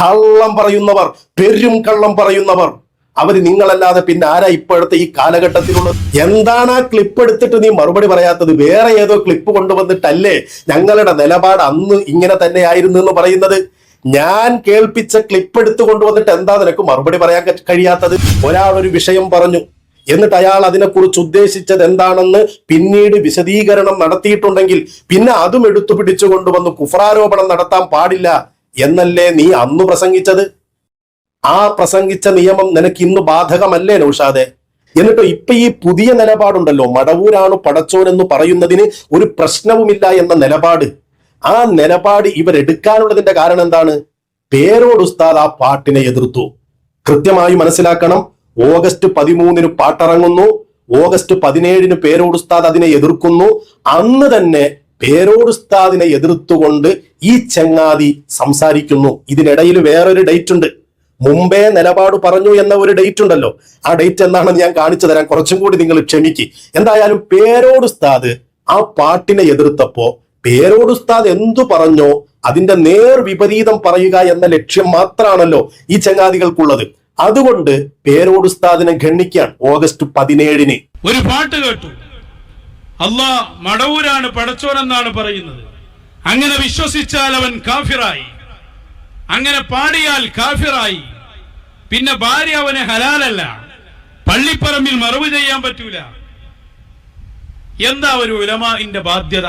കള്ളം പറയുന്നവർ, പെരും കള്ളം പറയുന്നവർ, അവര് നിങ്ങളല്ലാതെ പിന്നെ ആരാ ഇപ്പോഴത്തെ ഈ കാലഘട്ടത്തിലുള്ളത്? എന്താണ് ആ ക്ലിപ്പ് എടുത്തിട്ട് നീ മറുപടി പറയാത്തത്? വേറെ ഏതോ ക്ലിപ്പ് കൊണ്ടുവന്നിട്ടല്ലേ ഞങ്ങളുടെ നിലപാട് അന്ന് ഇങ്ങനെ തന്നെയായിരുന്നു എന്ന് പറയുന്നത്? ഞാൻ കേൾപ്പിച്ച ക്ലിപ്പ് എടുത്തു കൊണ്ടുവന്നിട്ട് എന്താ നിനക്ക് മറുപടി പറയാൻ കഴിയാത്തത്? ഒരാൾ ഒരു വിഷയം പറഞ്ഞു, എന്നിട്ട് അയാൾ അതിനെക്കുറിച്ച് ഉദ്ദേശിച്ചത് എന്താണെന്ന് പിന്നീട് വിശദീകരണം നടത്തിയിട്ടുണ്ടെങ്കിൽ പിന്നെ അതും എടുത്തു പിടിച്ചു കൊണ്ടുവന്ന് കുഫ്രാരോപണം നടത്താൻ പാടില്ല എന്നല്ലേ നീ അന്ന് പ്രസംഗിച്ചത്? ആ പ്രസംഗിച്ച നിയമം നിനക്ക് ഇന്ന് ബാധകമല്ലേ നൗഷാദെ? എന്നിട്ടോ ഇപ്പൊ ഈ പുതിയ നിലപാടുണ്ടല്ലോ, മടവൂരാണ് പടച്ചോൻ എന്ന് പറയുന്നതിന് ഒരു പ്രശ്നവുമില്ല എന്ന നിലപാട്, ആ നിലപാട് ഇവരെടുക്കാനുള്ളതിന്റെ കാരണം എന്താണ്? പേരോട് ഉസ്താദ് ആ പാട്ടിനെ എതിർത്തു. കൃത്യമായി മനസ്സിലാക്കണം. ഓഗസ്റ്റ് 13 പാട്ടിറങ്ങുന്നു, ഓഗസ്റ്റ് 17 പേരോട് ഉസ്താദ് അതിനെ എതിർക്കുന്നു. അന്ന് തന്നെ പേരോട് ഉസ്താദിനെ എതിർത്തുകൊണ്ട് ഈ ചങ്ങാതി സംസാരിക്കുന്നു. ഇതിനിടയിൽ വേറൊരു ഡേറ്റ് ഉണ്ട്. മുമ്പേ നിലപാട് പറഞ്ഞു എന്ന ഒരു ഡേറ്റ് ഉണ്ടല്ലോ, ആ ഡേറ്റ് എന്താണെന്ന് ഞാൻ കാണിച്ചു തരാം. കുറച്ചും കൂടി നിങ്ങൾ ക്ഷമിക്ക്. എന്തായാലും പേരോട് ഉസ്താദ് ആ പാട്ടിനെ എതിർത്തപ്പോ പേരോട് ഉസ്താദ് എന്തു പറഞ്ഞോ അതിന്റെ നേർ വിപരീതം പറയുക എന്ന ലക്ഷ്യം മാത്രമാണല്ലോ ഈ ചങ്ങാതികൾക്കുള്ളത്. അതുകൊണ്ട് പേരോട് ഉസ്താദിനെ ഖണ്ഡിക്കാൻ ഓഗസ്റ്റ് 17 ഒരു പാട്ട് കേട്ടു. അല്ലാഹ് മടവൂരാണ് പടച്ചോൻ എന്നാണ് പറയുന്നത്. അങ്ങനെ വിശ്വസിച്ചാൽ അവൻ കാഫിറായി, അങ്ങനെ പാടിയാൽ കാഫിറായി. പിന്നെ ഭാര്യ അവന് ഹലാലല്ല, പള്ളിപ്പറമ്പിൽ മറവ് ചെയ്യാൻ പറ്റൂല. എന്താ ഒരു ഉലമാഇന്റെ ബാധ്യത?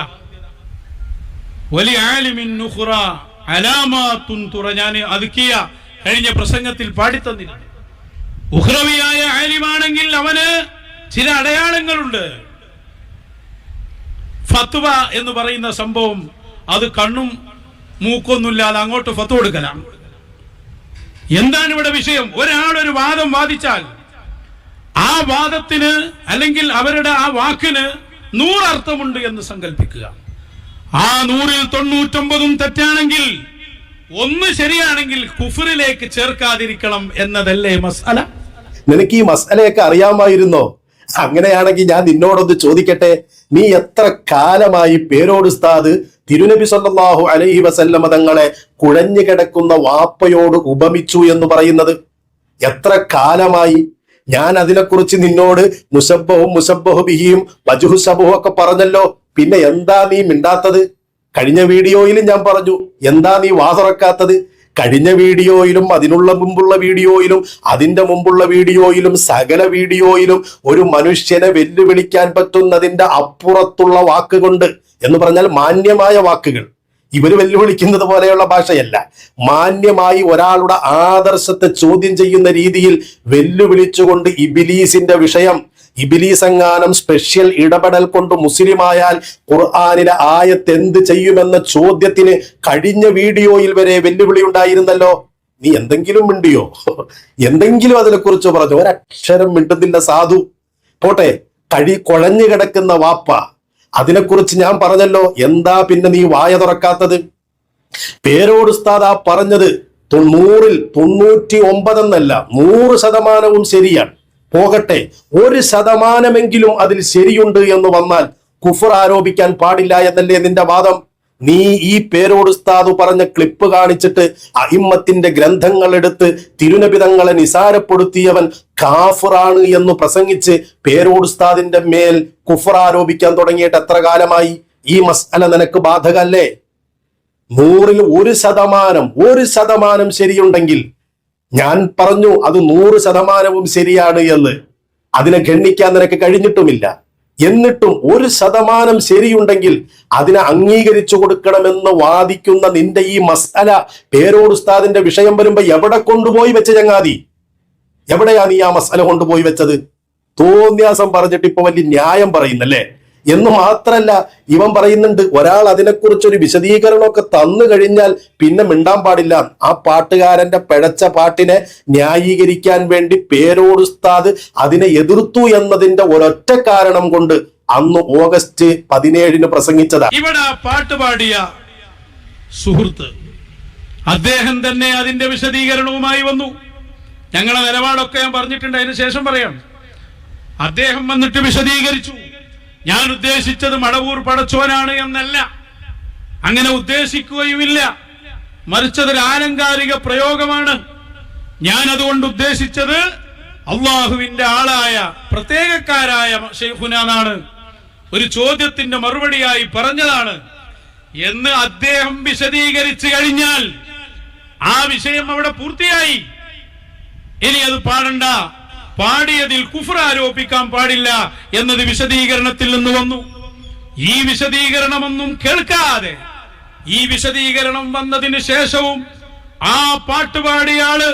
വലിയ ആലിമിൻ നുഖ്റ അലാമാത്തുൻ തുറ. ഞാൻ അതുക്കിയ കഴിഞ്ഞ പ്രസംഗത്തിൽ പാടിത്തന്നില്ല. ഉഖ്റവിയായ ആലിമാണെങ്കിൽ അവന് ചില അടയാളങ്ങളുണ്ട്. ഫത്വ എന്ന് പറയുന്ന സംഭവം അത് കണ്ണും മൂക്കൊന്നുമില്ലാതെ അങ്ങോട്ട് ഫത്വ കൊടുക്കലാണ്. എന്താണ് ഇവിടെ വിഷയം? ഒരാളൊരു വാദം വാദിച്ചാൽ ആ വാദത്തിന് അല്ലെങ്കിൽ അവരുടെ ആ വാക്കിന് 100 അർത്ഥമുണ്ട് എന്ന് സങ്കല്പിക്കുക. ആ 100ൽ 99 തെറ്റാണെങ്കിൽ, 1 ശരിയാണെങ്കിൽ കുഫറിലേക്ക് ചേർക്കാതിരിക്കണം എന്നതല്ലേ മസ്അല? നിനക്ക് ഈ മസ്അലയൊക്കെ അറിയാമായിരുന്നോ? അങ്ങനെയാണെങ്കിൽ ഞാൻ നിന്നോടൊന്ന് ചോദിക്കട്ടെ, നീ എത്ര കാലമായി പേരോട് ഉസ്താദ് തിരുനബി സല്ലല്ലാഹു അലൈഹി വസല്ലമ തങ്ങളെ കുഴഞ്ഞു കിടക്കുന്ന വാപ്പയോട് ഉപമിച്ചു എന്ന് പറയുന്നത്? എത്ര കാലമായി? ഞാൻ അതിനെക്കുറിച്ച് നിന്നോട് മുസബ്ബഹും മുസബ്ബഹു ബിഹിയും വജ്ഹു ശബഹും ഒക്കെ പറഞ്ഞല്ലോ. പിന്നെ എന്താ നീ മിണ്ടാത്തത്? കഴിഞ്ഞ വീഡിയോയിലും ഞാൻ പറഞ്ഞു, എന്താ നീ വാതുറക്കാത്തത്? കഴിഞ്ഞ വീഡിയോയിലും അതിനുള്ള മുമ്പുള്ള വീഡിയോയിലും അതിന്റെ മുമ്പുള്ള വീഡിയോയിലും സകല വീഡിയോയിലും ഒരു മനുഷ്യനെ വെല്ലുവിളിക്കാൻ പറ്റുന്നതിന്റെ അപ്പുറത്തുള്ള വാക്കുകൊണ്ട്, എന്ന് പറഞ്ഞാൽ മാന്യമായ വാക്കുകൾ, ഇവര് വെല്ലുവിളിക്കുന്നത് പോലെയുള്ള ഭാഷയല്ല, മാന്യമായി ഒരാളുടെ ആദർശത്തെ ചോദ്യം ചെയ്യുന്ന രീതിയിൽ വെല്ലുവിളിച്ചുകൊണ്ട് ഇബിലീസിന്റെ വിഷയം, ഇബിലീസ് എങ്ങാനും സ്പെഷ്യൽ ഇടപെടൽ കൊണ്ട് മുസ്ലിമായാൽ ഖുർആനിലെ ആയത്ത് എന്ത് ചെയ്യുമെന്ന ചോദ്യത്തിന് കഴിഞ്ഞ വീഡിയോയിൽ വരെ വെല്ലുവിളി ഉണ്ടായിരുന്നല്ലോ. നീ എന്തെങ്കിലും മിണ്ടിയോ? എന്തെങ്കിലും അതിനെക്കുറിച്ച് പറഞ്ഞു? ഒരക്ഷരം മിണ്ടുന്നില്ല സാധു. പോട്ടെ, കുഴഞ്ഞു കിടക്കുന്ന വാപ്പ, അതിനെക്കുറിച്ച് ഞാൻ പറഞ്ഞല്ലോ. എന്താ പിന്നെ നീ വായ തുറക്കാത്തത്? പേരോട് ഉസ്താദ് ആ പറഞ്ഞത് 100ൽ 99 എന്നല്ല, 100% ശരിയാണ്. പോകട്ടെ, 1% അതിൽ ശരിയുണ്ട് എന്ന് വന്നാൽ കുഫർ ആരോപിക്കാൻ പാടില്ല എന്നല്ലേ നിന്റെ വാദം? നീ ഈ പേരോട് ഉസ്താദ് പറഞ്ഞ ക്ലിപ്പ് കാണിച്ചിട്ട് അഇമ്മത്തിന്റെ ഗ്രന്ഥങ്ങൾ എടുത്ത് തിരുനബി തങ്ങളെ നിസാരപ്പെടുത്തിയവൻ കാഫിറാണ് എന്ന് പ്രസംഗിച്ച് പേരോട് ഉസ്താദിന്റെ മേൽ കുഫർ ആരോപിക്കാൻ തുടങ്ങിയിട്ട് എത്ര കാലമായി? ഈ മസ്അല നിനക്ക് ബാധകല്ലേ? 100ൽ 1% ശരിയുണ്ടെങ്കിൽ ഞാൻ പറഞ്ഞു അത് 100% ശരിയാണ് എന്ന്. അതിനെ ഗണ്ണിക്കാൻ നിനക്ക് കഴിഞ്ഞിട്ടുമില്ല. എന്നിട്ടും 1% ശരിയുണ്ടെങ്കിൽ അതിനെ അംഗീകരിച്ചു കൊടുക്കണമെന്ന് വാദിക്കുന്ന നിന്റെ ഈ മസ്അല പേരോട് ഉസ്താദിന്റെ വിഷയം വരുമ്പോ എവിടെ കൊണ്ടുപോയി വെച്ച ചങ്ങാതി? എവിടെയാ നീ ആ മസ്അല കൊണ്ടുപോയി വെച്ചത്? തോന്നിയാസം പറഞ്ഞിട്ട് ഇപ്പൊ വലിയ ന്യായം പറയുന്നല്ലേ? എന്ന് മാത്രല്ല, ഇവൻ പറയുന്നുണ്ട് ഒരാൾ അതിനെക്കുറിച്ചൊരു വിശദീകരണമൊക്കെ തന്നു കഴിഞ്ഞാൽ പിന്നെ മിണ്ടാൻ പാടില്ല. ആ പാട്ടുകാരന്റെ പിഴച്ച പാട്ടിനെ ന്യായീകരിക്കാൻ വേണ്ടി പേരോട് ഉസ്താദ് അതിനെ എതിർത്തു എന്നതിന്റെ ഒരൊറ്റ കാരണം കൊണ്ട് അന്ന് ഓഗസ്റ്റ് 17 പ്രസംഗിച്ചതാ. ഇവിടെ പാട്ട് പാടിയ സുഹൃത്ത് അദ്ദേഹം തന്നെ അതിന്റെ വിശദീകരണവുമായി വന്നു. ഞങ്ങളെ നിലപാടൊക്കെ ഞാൻ പറഞ്ഞിട്ടുണ്ട്, അതിന് ശേഷം പറയാം. അദ്ദേഹം വന്നിട്ട് വിശദീകരിച്ചു. ഞാൻ ഉദ്ദേശിച്ചത് മടവൂർ പടച്ചോനാണ് എന്നല്ല, അങ്ങനെ ഉദ്ദേശിക്കുകയുമില്ല. മറിച്ചതൊരു ആലങ്കാരിക പ്രയോഗമാണ്. ഞാൻ അതുകൊണ്ട് ഉദ്ദേശിച്ചത് അള്ളാഹുവിന്റെ ആളായ പ്രത്യേകക്കാരായ ശൈഖുനാണ്, ഒരു ചോദ്യത്തിന്റെ മറുപടിയായി പറഞ്ഞതാണ് എന്ന് അദ്ദേഹം വിശദീകരിച്ചു കഴിഞ്ഞാൽ ആ വിഷയം അവിടെ പൂർത്തിയായി. ഇനി അത് പാടണ്ട, പാടിയതിൽ കുഫ്ർ ആരോപിക്കാൻ പാടില്ല എന്നത് വിശദീകരണത്തിൽ നിന്ന് വന്നു. ഈ വിശദീകരണമൊന്നും കേൾക്കാതെ, ഈ വിശദീകരണം വന്നതിന് ശേഷവും ആ പാട്ടുപാടിയ ആള്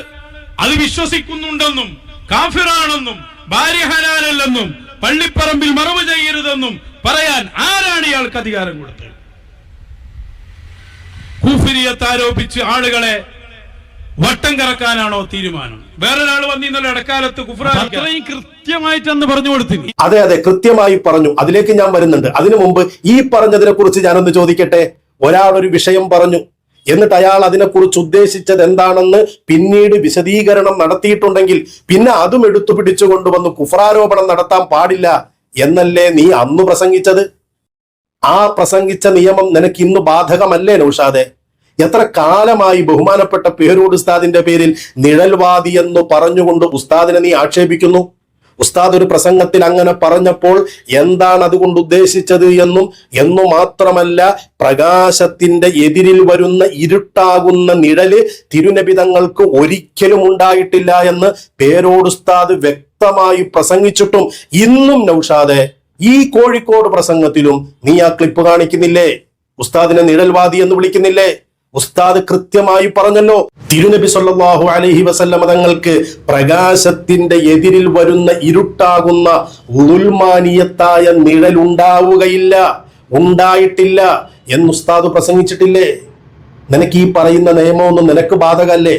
അത് വിശ്വസിക്കുന്നുണ്ടെന്നും കാഫിറാണെന്നും ഭാര്യ ഹലാലല്ലെന്നും പള്ളിപ്പറമ്പിൽ മറവ് ചെയ്യരുതെന്നും പറയാൻ ആരാണ് ഇയാൾക്ക് അധികാരം കൊടുത്തത്? കുഫ്രിയത്ത് ആരോപിച്ച് ആളുകളെ വട്ടം കറക്കാനാണോ തീരുമാനം? വേറൊരാൾ വന്നിന്നല്ലോ ഇടക്കാലത്ത് അത്രയും കൃത്യമായിട്ട് അന്ന് പറഞ്ഞു കൊടുത്തു. അതെ അതെ, കൃത്യമായി പറഞ്ഞു. അതിലേക്ക് ഞാൻ വരുന്നുണ്ട്. അതിനു മുമ്പ് ഈ പറഞ്ഞതിനെ കുറിച്ച് ഞാനൊന്ന് ചോദിക്കട്ടെ. ഒരാൾ ഒരു വിഷയം പറഞ്ഞു, എന്നിട്ട് അയാൾ അതിനെക്കുറിച്ച് ഉദ്ദേശിച്ചത് എന്താണെന്ന് പിന്നീട് വിശദീകരണം നടത്തിയിട്ടുണ്ടെങ്കിൽ പിന്നെ അതും എടുത്തു പിടിച്ചുകൊണ്ടുവന്ന് കുഫ്രാരോപണം നടത്താൻ പാടില്ല എന്നല്ലേ നീ അന്ന് പ്രസംഗിച്ചത്? ആ പ്രസംഗിച്ച നിയമം നിനക്ക് ഇന്ന് ബാധകമല്ലേ നൗഷാദെ? എത്ര കാലമായി ബഹുമാനപ്പെട്ട പേരോട് ഉസ്താദിന്റെ പേരിൽ നിഴൽവാദി എന്ന് പറഞ്ഞുകൊണ്ട് ഉസ്താദിനെ നീ ആക്ഷേപിക്കുന്നു? ഉസ്താദ് ഒരു പ്രസംഗത്തിൽ അങ്ങനെ പറഞ്ഞപ്പോൾ എന്താണ് അതുകൊണ്ട് ഉദ്ദേശിച്ചത് എന്നു മാത്രമല്ല, പ്രകാശത്തിന്റെ എതിരിൽ വരുന്ന ഇരുട്ടാകുന്ന നിഴല് തിരുനബി തങ്ങൾക്ക് ഒരിക്കലും ഉണ്ടായിട്ടില്ല എന്ന് പേരോട് ഉസ്താദ് വ്യക്തമായി പ്രസംഗിച്ചിട്ടും ഇന്നും നൗഷാദെ ഈ കോഴിക്കോട് പ്രസംഗത്തിലും നീ ആ ക്ലിപ്പ് കാണിക്കുന്നില്ലേ? ഉസ്താദിനെ നിഴൽവാദി എന്ന് വിളിക്കുന്നില്ലേ? ഉസ്താദ് കൃത്യമായി പറഞ്ഞല്ലോ, തിരുനബി സല്ലല്ലാഹു അലൈഹി വസല്ലമ തങ്ങൾക്ക് പ്രകാശത്തിന്റെ എതിരിൽ വരുന്ന ഇരുട്ടാകുന്ന ഉൽമാനിയത്തായ നിഴൽ ഉണ്ടാവുകയില്ല, ഉണ്ടായിട്ടില്ല എന്ന് ഉസ്താദ് പ്രസംഗിച്ചിട്ടില്ലേ? നിനക്ക് ഈ പറയുന്ന നിയമമൊന്നും നിനക്ക് ബാധകല്ലേ?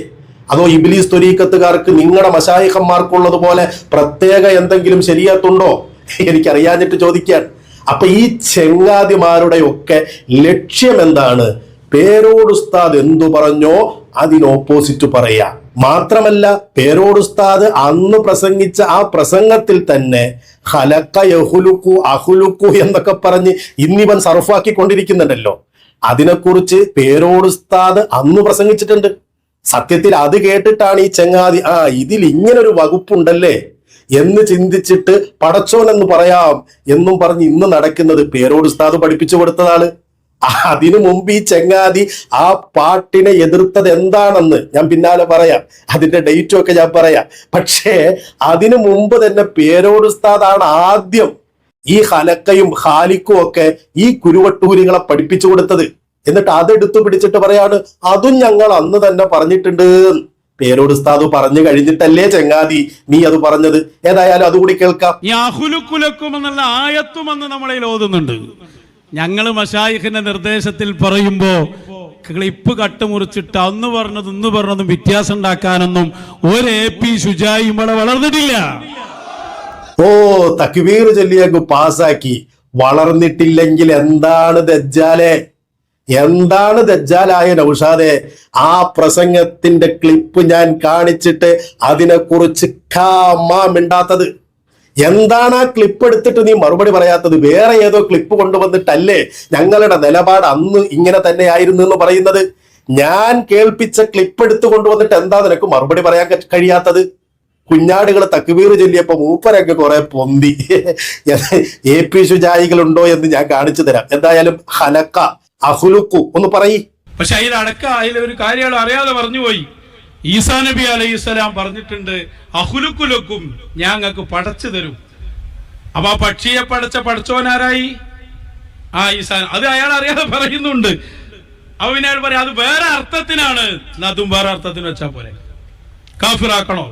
അതോ ഇബ്ലീസ് ത്വരീഖത്തുകാർക്ക് നിങ്ങളുടെ മശായിഖന്മാർക്കുള്ളതുപോലെ പ്രത്യേക എന്തെങ്കിലും ശരീഅത്തുണ്ടോ? എനിക്കറിയാഞ്ഞിട്ട് ചോദിക്കാൻ. അപ്പൊ ഈ ചെങ്ങാതിമാരുടെ ഒക്കെ ലക്ഷ്യം എന്താണ്? പേരോട് ഉസ്താദ് എന്തു പറഞ്ഞോ അതിനോപ്പോസിറ്റ് പറയാ. മാത്രമല്ല, പേരോട് ഉസ്താദ് അന്ന് പ്രസംഗിച്ച ആ പ്രസംഗത്തിൽ തന്നെ ഖലഖ യഖ്ലുഖു അഖ്ലുഖു എന്നൊക്കെ പറഞ്ഞ് ഇന്നിവൻ സർഫാക്കിക്കൊണ്ടിരിക്കുന്നുണ്ടല്ലോ. അതിനെക്കുറിച്ച് പേരോട് ഉസ്താദ് അന്ന് പ്രസംഗിച്ചിട്ടുണ്ട്. സത്യത്തിൽ അത് കേട്ടിട്ടാണ് ഈ ചെങ്ങാതി ഇതിൽ ഇങ്ങനൊരു വകുപ്പുണ്ടല്ലേ എന്ന് ചിന്തിച്ചിട്ട് പടച്ചോൻ എന്ന് പറയാം എന്നും പറഞ്ഞ് ഇന്ന് നടക്കുന്നത് പേരോട് ഉസ്താദ് പഠിപ്പിച്ചു കൊടുത്തതാണ്. അതിനു മുമ്പ് ഈ ചെങ്ങാതി ആ പാട്ടിനെ എതിർത്തത് എന്താണെന്ന് ഞാൻ പിന്നാലെ പറയാം, അതിന്റെ ഡേറ്റും ഒക്കെ ഞാൻ പറയാം. പക്ഷേ അതിനു മുമ്പ് തന്നെ പേരോട് ഉസ്താദാണ് ആദ്യം ഈ ഹലക്കയും ഖാലിക്കും ഒക്കെ ഈ കുരുവട്ടൂരികളെ പഠിപ്പിച്ചു കൊടുത്തത്. എന്നിട്ട് അതെടുത്തു പിടിച്ചിട്ട് പറയാണ് അതും ഞങ്ങൾ അന്ന് തന്നെ പറഞ്ഞിട്ടുണ്ട്. പേരോട് ഉസ്താദ് പറഞ്ഞു കഴിഞ്ഞിട്ടല്ലേ ചെങ്ങാതി നീ അത് പറഞ്ഞത്? ഏതായാലും അതുകൂടി കേൾക്കാം. എന്നുള്ള ആയത്തും അന്ന് നമ്മളെ ഓതുന്നുണ്ട്. ഞങ്ങള് മശായിഖിന്റെ നിർദ്ദേശത്തിൽ പറയുമ്പോ ക്ലിപ്പ് കട്ടുമുറിച്ചിട്ട് അന്ന് പറഞ്ഞതും ഇന്ന് പറഞ്ഞതും വ്യത്യാസം ഉണ്ടാക്കാനൊന്നും ഒരു AP ശുജായി ഇവിടെ വളർന്നിട്ടില്ല. തക്ബീർ ചൊല്ലിയൊക്കെ പാസാക്കി. വളർന്നിട്ടില്ലെങ്കിൽ എന്താണ് ദജ്ജാലെ? എന്താണ് ദജ്ജാലായ നൗഷാദെ? ആ പ്രസംഗത്തിന്റെ ക്ലിപ്പ് ഞാൻ കാണിച്ചിട്ട് അതിനെക്കുറിച്ച് മിണ്ടാത്തത് എന്താണ്? ആ ക്ലിപ്പ് എടുത്തിട്ട് നീ മറുപടി പറയാത്തത്? വേറെ ഏതോ ക്ലിപ്പ് കൊണ്ടുവന്നിട്ടല്ലേ ഞങ്ങളുടെ നിലപാട് അന്ന് ഇങ്ങനെ തന്നെ ആയിരുന്നു എന്ന് പറയുന്നത്? ഞാൻ കേൾപ്പിച്ച ക്ലിപ്പ് എടുത്തു കൊണ്ടുവന്നിട്ട് എന്താ നിനക്ക് മറുപടി പറയാൻ കഴിയാത്തത്? കുഞ്ഞാടുകൾ തക്ബീർ ചൊല്ലിയപ്പോ മൂപ്പരൊക്കെ കുറെ പൊന്തി. AP ശുജായികളുണ്ടോ എന്ന് ഞാൻ കാണിച്ചു തരാം. എന്തായാലും ഹലക്ക അഹ്ലുഖു ഒന്ന് പറയ്. പക്ഷെ അതിലൊരു കാര്യം അറിയാതെ പറഞ്ഞുപോയി. ഈസാ നബി അലൈഹിസ്സലാം പറഞ്ഞിട്ടുണ്ട് അഹ്ലുഖുലക്കും ഞങ്ങൾക്ക് പടച്ചു തരും. അപ്പൊ ആ പക്ഷിയെ പടച്ചോനാരായി? ഈസാ. അത് അയാൾ അറിയാതെ പറയുന്നുണ്ട്. അപ്പൊ പിന്നെ അയാൾ പറയാം അത് വേറെ അർത്ഥത്തിനാണ്. അതും വേറെ അർത്ഥത്തിന് വെച്ചാൽ പോലെ കാഫിറാക്കണോ?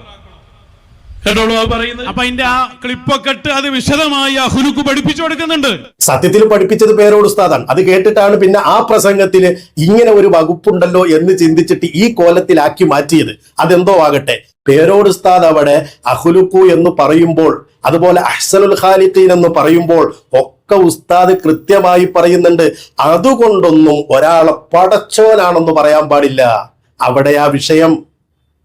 കേട്ടോളൂ പറയുന്നത്. അപ്പൊ അതിന്റെ ആ ക്ലിപ്പൊക്കെ ഇട്ട് അത് വിശദമായി അഹ്ലുഖ് പഠിപ്പിച്ചു കൊടുക്കുന്നുണ്ട്. സത്യത്തിൽ പഠിപ്പിച്ചത് പേരോട് ഉസ്താദാണ്. അത് കേട്ടിട്ടാണ് പിന്നെ ആ പ്രസംഗത്തില് ഇങ്ങനെ ഒരു വകുപ്പുണ്ടല്ലോ എന്ന് ചിന്തിച്ചിട്ട് ഈ കോലത്തിലാക്കി മാറ്റിയത്. അതെന്തോ ആകട്ടെ, പേരോട് ഉസ്താദ് അവിടെ അഹ്ലുഖു എന്ന് പറയുമ്പോൾ, അതുപോലെ അഹ്സനുൽ ഖാലിഖീൻ എന്ന് പറയുമ്പോൾ ഒക്കെ ഉസ്താദ് കൃത്യമായി പറയുന്നുണ്ട് അതുകൊണ്ടൊന്നും ഒരാളെ പടച്ചോനാണെന്ന് പറയാൻ പാടില്ല. അവിടെ ആ വിഷയം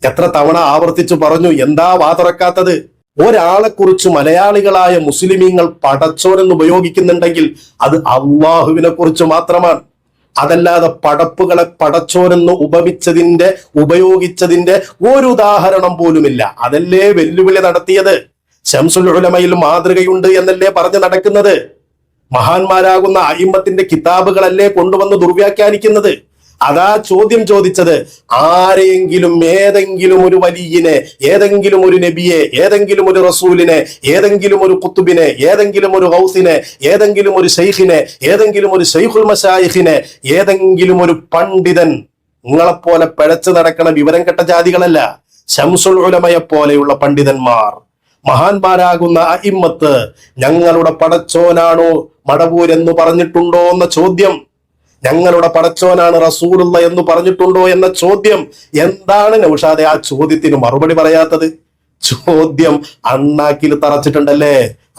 എത്ര തവണ ആവർത്തിച്ചു പറഞ്ഞു. എന്താ വാതുറക്കാത്തത്? ഒരാളെ കുറിച്ച് മലയാളികളായ മുസ്ലിമീങ്ങൾ പടച്ചോൻ എന്ന് ഉപയോഗിക്കുന്നുണ്ടെങ്കിൽ അത് അള്ളാഹുവിനെ കുറിച്ച് മാത്രമാണ്. അതല്ലാതെ പടപ്പുകളെ പടച്ചോനെന്ന് ഉപയോഗിച്ചതിന്റെ ഒരു ഉദാഹരണം പോലുമില്ല. അതല്ലേ വെല്ലുവിളി നടത്തിയത്. ശംസുൽ ഉലമയിൽ മാതൃകയുണ്ട് എന്നല്ലേ പറഞ്ഞു നടക്കുന്നത്. മഹാന്മാരാകുന്ന അയിമ്മത്തിന്റെ കിതാബുകളല്ലേ കൊണ്ടുവന്ന് ദുർവ്യാഖ്യാനിക്കുന്നത്. അതാ ചോദ്യം ചോദിച്ചത്. ആരെങ്കിലും ഏതെങ്കിലും ഒരു വലിയനെ, ഏതെങ്കിലും ഒരു നബിയെ, ഏതെങ്കിലും ഒരു റസൂലിനെ, ഏതെങ്കിലും ഒരു കുത്തുബിനെ, ഏതെങ്കിലും ഒരു ഗൗസിനെ, ഏതെങ്കിലും ഒരു ശൈഖിനെ, ഏതെങ്കിലും ഒരു ശൈഖുൽ മശായിഖിനെ, ഏതെങ്കിലും ഒരു പണ്ഡിതൻ, നിങ്ങളെപ്പോലെ പിഴച്ചു നടക്കണ വിവരം കെട്ട ജാതികളല്ല, ശംസുൽ ഉലമയെ പോലെയുള്ള പണ്ഡിതന്മാർ, മഹാന്മാരാകുന്ന അയിമ്മത്ത് ഞങ്ങളുടെ പടച്ചോനാണോ മടവൂരെന്ന് പറഞ്ഞിട്ടുണ്ടോ എന്ന ചോദ്യം, ഞങ്ങളുടെ പടച്ചോനാണ് റസൂലുള്ള എന്ന് പറഞ്ഞിട്ടുണ്ടോ എന്ന ചോദ്യം. എന്താണ് നൗഷാദെ ആ ചോദ്യത്തിന് മറുപടി പറയാത്തത്? ചോദ്യം അണ്ണാക്കിൽ തറച്ചിട്ടുണ്ടല്ലേ,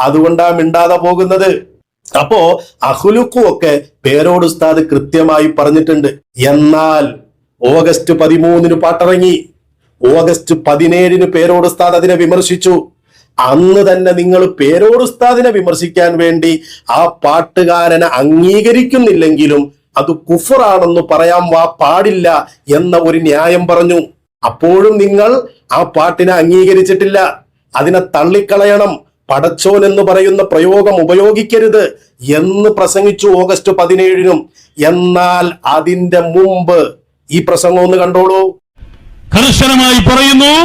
അതുകൊണ്ടാ മിണ്ടാതെ പോകുന്നത്. അപ്പോ അഹ്ലുക്കും ഒക്കെ പേരോട് ഉസ്താദ് കൃത്യമായി പറഞ്ഞിട്ടുണ്ട്. എന്നാൽ ഓഗസ്റ്റ് 13 പാട്ടിറങ്ങി, ഓഗസ്റ്റ് 17 പേരോട് ഉസ്താദ് അതിനെ വിമർശിച്ചു. അന്ന് തന്നെ നിങ്ങൾ പേരോട് ഉസ്താദിനെ വിമർശിക്കാൻ വേണ്ടി ആ പാട്ടുകാരനെ അംഗീകരിക്കുന്നില്ലെങ്കിലും അത് കുഫറാണെന്ന് പറയാൻ പാടില്ല എന്ന ഒരു ന്യായം പറഞ്ഞു. അപ്പോഴും നിങ്ങൾ ആ പാട്ടിനെ അംഗീകരിച്ചിട്ടില്ല. അതിനെ തള്ളിക്കളയണം, പടച്ചോൻ എന്ന് പറയുന്ന പ്രയോഗം ഉപയോഗിക്കരുത് എന്ന് പ്രസംഗിച്ചു ഓഗസ്റ്റ് 17. എന്നാൽ അതിന്റെ മുമ്പ് ഈ പ്രസംഗം ഒന്ന് കണ്ടോളൂ. കർശനമായി പറയുന്നു,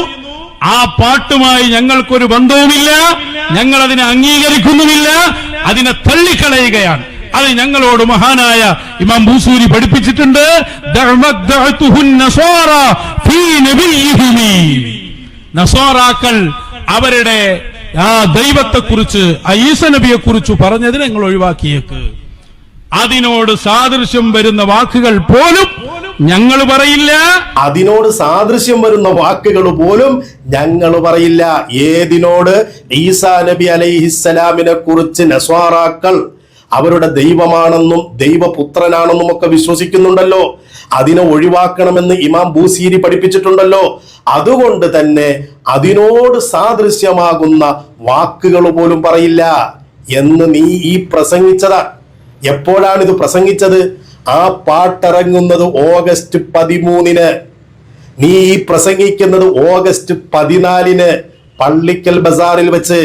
ആ പാട്ടുമായി ഞങ്ങൾക്കൊരു ബന്ധവുമില്ല, ഞങ്ങൾ അതിനെ അംഗീകരിക്കുന്നുമില്ല, അതിനെ തള്ളിക്കളയുകയാണ്. അത് ഞങ്ങളോട് മഹാനായ ഇമാം ബൂസൂരി പഠിപ്പിച്ചിട്ടുണ്ട്. നസ്വാറാക്കൾ അവരുടെ ആ ദൈവത്തെക്കുറിച്ച്, ഈസ നബിയെ കുറിച്ച് പറഞ്ഞതിന് ഞങ്ങൾ ഒഴിവാക്കിയേക്ക്. അതിനോട് സാദൃശ്യം വരുന്ന വാക്കുകൾ പോലും ഞങ്ങൾ പറയില്ല. അതിനോട് സാദൃശ്യം വരുന്ന വാക്കുകൾ പോലും ഞങ്ങൾ പറയില്ല. ഏതിനോട്? ഈസാ നബി അലൈഹിസ്സലാമിനെ കുറിച്ച് നസ്വാറാക്കൾ അവരുടെ ദൈവമാണെന്നും ദൈവപുത്രനാണെന്നും ഒക്കെ വിശ്വസിക്കുന്നുണ്ടല്ലോ. അതിനെ ഒഴിവാക്കണമെന്ന് ഇമാം ബൂസീരി പഠിപ്പിച്ചിട്ടുണ്ടല്ലോ. അതുകൊണ്ട് തന്നെ അതിനോട് സാദൃശ്യമാകുന്ന വാക്കുകൾ പോലും പറയില്ല എന്ന് നീ ഈ പ്രസംഗിച്ചതാ. എപ്പോഴാണ് ഇത് പ്രസംഗിച്ചത്? ആ പാട്ടിറങ്ങുന്നത് ഓഗസ്റ്റ് 13. നീ ഈ പ്രസംഗിക്കുന്നത് ഓഗസ്റ്റ് 14 പള്ളിക്കൽ ബസാറിൽ വെച്ച്.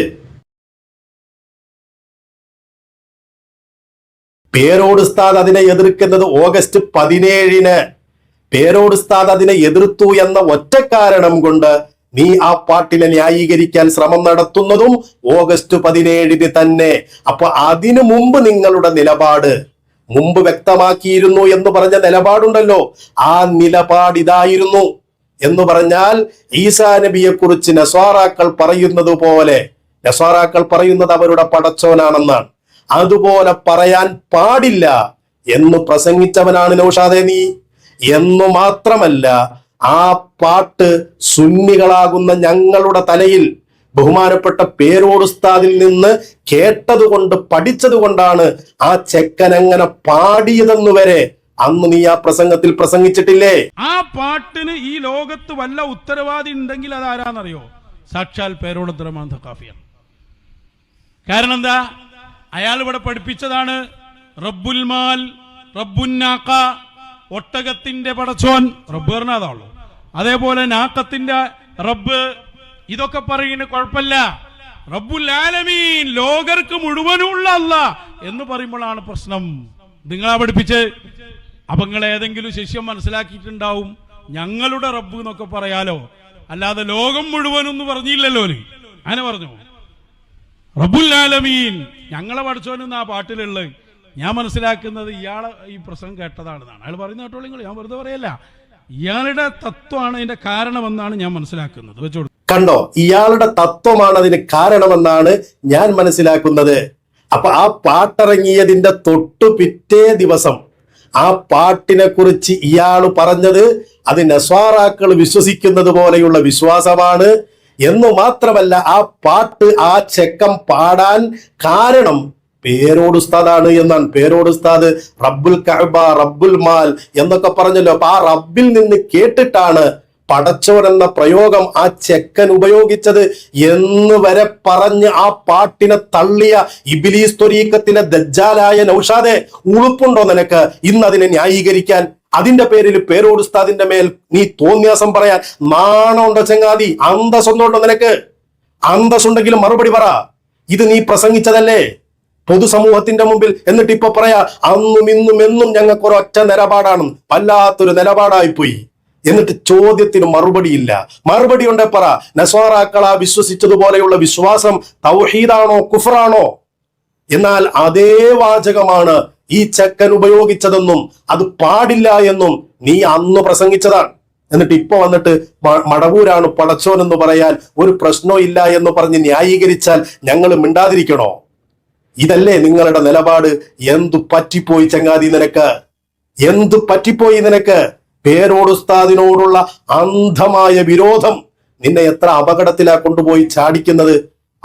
പേരോട് ഉസ്താദ് അതിനെ എതിർക്കുന്നത് ഓഗസ്റ്റ് 17. പേരോട് ഉസ്താദ് അതിനെ എതിർത്തു എന്ന ഒറ്റ കാരണം കൊണ്ട് നീ ആ പാട്ടിനെ ന്യായീകരിക്കാൻ ശ്രമം നടത്തുന്നതും ഓഗസ്റ്റ് 17 തന്നെ. അപ്പൊ അതിനു മുമ്പ് നിങ്ങളുടെ നിലപാട് മുമ്പ് വ്യക്തമാക്കിയിരുന്നു എന്ന് പറഞ്ഞ നിലപാടുണ്ടല്ലോ, ആ നിലപാട് ഇതായിരുന്നു എന്ന് പറഞ്ഞാൽ ഈസാ നബിയെ കുറിച്ച് നസ്വാറാക്കൾ പറയുന്നത് പോലെ, നസ്വാറാക്കൾ പറയുന്നത് അവരുടെ പടച്ചോനാണെന്നാണ്, അതുപോലെ പറയാൻ പാടില്ല എന്ന് പ്രസംഗിച്ചവനാണ് നൗഷാദെ നീ. എന്നു മാത്രമല്ല, ആ പാട്ട് സുന്നികളാകുന്ന ഞങ്ങളുടെ തലയിൽ ബഹുമാനപ്പെട്ട പേരോട് ഉസ്താദിൽ നിന്ന് കേട്ടതുകൊണ്ട് പഠിച്ചതുകൊണ്ടാണ് ആ ചെക്കൻ അങ്ങനെ പാടിയതെന്ന് വരെ അന്ന് നീ ആ പ്രസംഗത്തിൽ പ്രസംഗിച്ചിട്ടില്ലേ? ആ പാട്ടിന് ഈ ലോകത്ത് വല്ല ഉത്തരവാദി ഉണ്ടെങ്കിൽ അത് ആരാന്നറിയോ? സാക്ഷാൽ പേരോട് അബ്ദുറഹ്മാൻ സഖാഫിയാണ്. കാരണം എന്താ? അയാൾ ഇവിടെ പഠിപ്പിച്ചതാണ് റബ്ബുൽ മാൽ, റബ്ബുൻ നാഖ, ഒട്ടകത്തിന്റെ പടച്ചോൻ, റബ്ബ് പറഞ്ഞതാണല്ലോ. അതേപോലെ നാക്കത്തിന്റെ റബ്ബ്, ഇതൊക്കെ പറയുന്നത് കുഴപ്പമില്ല. റബ്ബുൽ ആലമീൻ, ലോകർക്ക് മുഴുവനുള്ള അല്ലാഹ് എന്ന് പറയുമ്പോഴാണ് പ്രശ്നം. നിങ്ങളാ പഠിപ്പിച്ച്. അപ്പൊ നിങ്ങൾ ഏതെങ്കിലും ശിഷ്യം മനസ്സിലാക്കിയിട്ടുണ്ടാവും ഞങ്ങളുടെ റബ്ബ് എന്നൊക്കെ പറയാലോ, അല്ലാതെ ലോകം മുഴുവനൊന്നും പറഞ്ഞില്ലല്ലോ. അങ്ങനെ പറഞ്ഞു റബ്ബുൽ ആലമീൻ, ഞങ്ങളെ പഠിച്ചോനെന്ന് ആ പാട്ടിലുള്ളത്. ഞാൻ മനസ്സിലാക്കുന്നത് ഇയാളെ ഈ പ്രസംഗം കേട്ടതാണെന്നാണ്. അയാൾ പറയുന്ന കേട്ടോളൂ, നിങ്ങൾ, ഞാൻ വെറുതെ പറയല്ല. ഇയാളുടെ തത്വമാണ് അതിന്റെ കാരണമെന്നാണ് ഞാൻ മനസ്സിലാക്കുന്നത്. വെച്ചോളൂ. കണ്ടോ, ഇയാളുടെ തത്വമാണ് അതിന് കാരണമെന്നാണ് ഞാൻ മനസ്സിലാക്കുന്നത്. അപ്പൊ ആ പാട്ടിറങ്ങിയതിന്റെ തൊട്ടു പിറ്റേ ദിവസം ആ പാട്ടിനെ കുറിച്ച് ഇയാൾ പറഞ്ഞത് അത് നസ്വാറാക്കൾ വിശ്വസിക്കുന്നത് പോലെയുള്ള വിശ്വാസമാണ് എന്ന് മാത്രമല്ല, ആ പാട്ട് ആ ചെക്കൻ പാടാൻ കാരണം പേരോട് ഉസ്താദാണ് എന്നാണ്. പേരോട് ഉസ്താദ് റബ്ബുൽ കഅബ, റബ്ബുൽ മാൽ എന്നൊക്കെ പറഞ്ഞല്ലോ. അപ്പൊ ആ റബ്ബിൽ നിന്ന് കേട്ടിട്ടാണ് പടച്ചോൻ എന്ന പ്രയോഗം ആ ചെക്കൻ ഉപയോഗിച്ചത് എന്ന് വരെ പറഞ്ഞ് ആ പാട്ടിനെ തള്ളിയ ഇബ്ലീസ് ത്വരീഖത്തിലെ ദജ്ജാലായ നൗഷാദെ, ഉളുപ്പുണ്ടോ നിനക്ക് ഇന്ന് അതിനെ ന്യായീകരിക്കാൻ? അതിന്റെ പേരിൽ പേരോട് ഉസ്താദിന്റെ മേൽ നീ തോന്നിയാസം പറയാൻ നാണമുണ്ടോ ചങ്ങാതി? അന്തസ്സുണ്ടോ നിനക്ക്? അന്തസ്സുണ്ടെങ്കിലും മറുപടി പറ. ഇത് നീ പ്രസംഗിച്ചതല്ലേ പൊതുസമൂഹത്തിന്റെ മുമ്പിൽ? എന്നിട്ട് ഇപ്പൊ പറയാ അന്നും ഇന്നും എന്നും ഞങ്ങൾക്ക് ഒരൊറ്റ നിലപാടാണ്. വല്ലാത്തൊരു നിലപാടായിപ്പോയി. എന്നിട്ട് ചോദ്യത്തിന് മറുപടിയില്ല. മറുപടി ഉണ്ടേ പറ. നസ്വാറാക്കളാ വിശ്വസിച്ചതുപോലെയുള്ള വിശ്വാസം തൗഹീദാണോ കുഫറാണോ? എന്നാൽ അതേ വാചകമാണ് ഈ ചെക്കൻ ഉപയോഗിച്ചതെന്നും അത് പാടില്ല എന്നും നീ അന്ന് പ്രസംഗിച്ചതാണ്. എന്നിട്ട് ഇപ്പൊ വന്നിട്ട് മടവൂരാണ് പടച്ചോൻ എന്ന് പറയാൻ ഒരു പ്രശ്നവും ഇല്ല എന്ന് പറഞ്ഞ് ന്യായീകരിച്ചാൽ ഞങ്ങൾ മിണ്ടാതിരിക്കണോ? ഇതല്ലേ നിങ്ങളുടെ നിലപാട്? എന്തു പറ്റിപ്പോയി ചങ്ങാതി നിനക്ക്? എന്തു പറ്റിപ്പോയി നിനക്ക്? പേരോട് ഉസ്താദിനോടുള്ള അന്ധമായ വിരോധം നിന്നെ എത്ര അപകടത്തിലാ കൊണ്ടുപോയി ചാടിക്കുന്നത്.